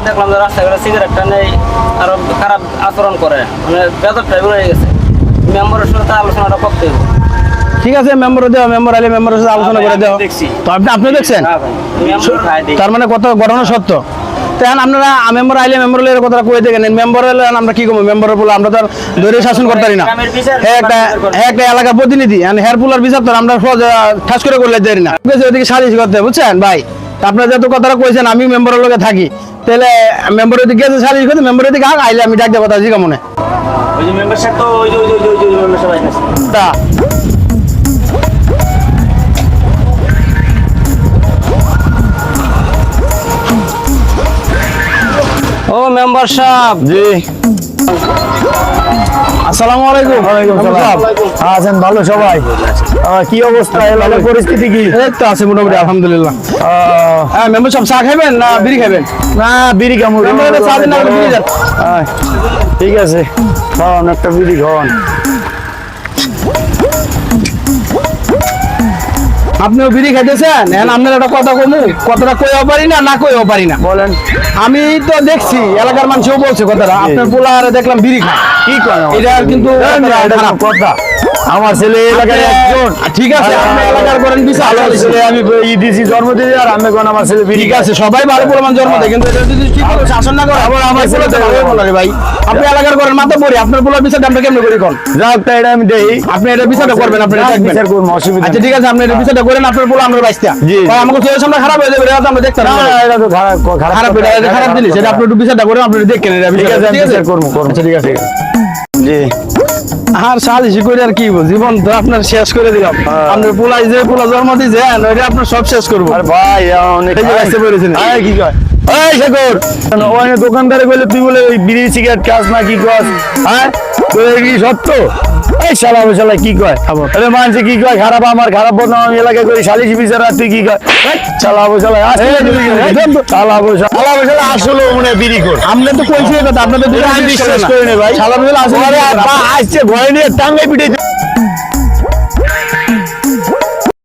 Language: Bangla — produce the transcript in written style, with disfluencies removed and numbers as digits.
দেখলাম যে রাস্তাঘাটে সিগারেটটা নেই, আরো খারাপ আচরণ করে, মানে বেতনটাই হয়ে গেছে। মেম্বারের সাথে আলোচনাটা করতে হবে। ঠিক আছে, মেম্বার দেওয়া, মেম্বার আইলে মেম্বারের সাথে আলোচনা করে দেওয়া। তো আপনি দেখছেন, তার মানে কত ঘটনা সত্য। তখন আপনারা মেম্বার আইলে মেম্বার কথাটা কয়ে দেখেন, মেম্বার এলে আমরা কি করবো? মেম্বারের বলে আমরা তো ধরে শাসন করতে পারি না। একটা এলাকার প্রতিনিধি, হেয়ার পুলার বিচার তো আমরা ঠাস করে করলে দেরি না, ওইদিকে সালিশ করতে, বুঝছেন ভাই? আপনারা যত কথাটা কইছেন, আমি মেম্বারের লোকে থাকি, তাহলে মেম্বার ওদিকে গেছে সালিশ করতে, মেম্বার ওদিকে আইলে আমি ডাক দেবো, কথা মনে ওই যে মেম্বারশিপ তো ওই মেম্বারশিপ আইছে। ও মেম্বার সাহেব, জি আসসালামু আলাইকুম। ওয়ালাইকুম আসসালাম। আছেন ভালো সবাই? কি অবস্থা, এলাকার পরিস্থিতি কি? এই তো আছে মোটামুটি, আলহামদুলিল্লাহ। হ্যাঁ, মেম্বার সাহেব চা খাবেন না বিড়ি খাবেন? না, বিড়ি কামড়। চা দিন না, বিড়ি যান। ঠিক আছে, খাওয়ান একটা বিড়ি খাওয়ান। আপনিও বিড়ি খাইতেছেন? আপনার একটা কথা কমু, কথাটা কইও পারি না, না কইও পারি না। বলেন। আমি তো দেখছি, এলাকার মানুষও বলছে কথাটা, আপনার পোলারে দেখলাম বিড়ি খায়। কি করেন? এটা কিন্তু খারাপ কথা। আমার ছেলে এলাকার একজন। ঠিক আছে, আপনি এলাকার করেন বিচার। ছেলে আমি দিছি জন্মদিন, আর আমি কোন আমার ছেলে বিড়ি। ঠিক আছে, সবাই ভালো প্রমাণ জন্ম দেয়, কিন্তু এটা যদি ঠিক করে শাসন না করে, আবার আমার ছেলে তো ভালো বলারে ভাই। আপনি এলাকার করেন, মাথা পড়ি, আপনার পোলার বিচারটা আমরা কেমনে করি কোন? যাক, তাই এটা আমি দেই। আপনি এটা বিচারটা করবেন, আপনি বিচার করবো, অসুবিধা। আচ্ছা ঠিক আছে, আপনি এটা বিচারটা করেন, আপনার পোলা আমরা বাইস্তা। জি। আমাকে ছেলের সামনে খারাপ হয়ে যাবে, এটা তো আমরা দেখতাম না। এটা তো খারাপ খারাপ জিনিস, এটা আপনি একটু বিচারটা করেন, আপনি দেখেন এটা। ঠিক আছে, বিচার করবো। আচ্ছা ঠিক আছে। জি। আর সালিশি করে আর কি জীবন তো আপনার শেষ করে দিলাম। আপনার পোলাই যে পোলা জন্ম দিয়েছেন, ওইটা আপনার সব শেষ করবো। আর ভাই অনেক কি কয়? এই শেখর, ওই দোকানদারে বলে তুই বলে ওই বিড়ি সিগারেট কাজ না কি কস? হ্যাঁ, তোর কি সত্য? এই শালা বসালা কি কয়? আরে মানুষে কি কয়? খারাপ, আমার খারাপ বদনাম আমি এলাকায় করি, সালিশি বিচার। আর তুই কি কয়? শালা বসালা শালা বসালা আসলে মনে বিড়ি কর। আপনি তো কইছি কথা, আপনাদের বিশ্বাস করি না ভাই। শালা বসালা আসছে ভয় নিয়ে টাঙ্গাই পিঠে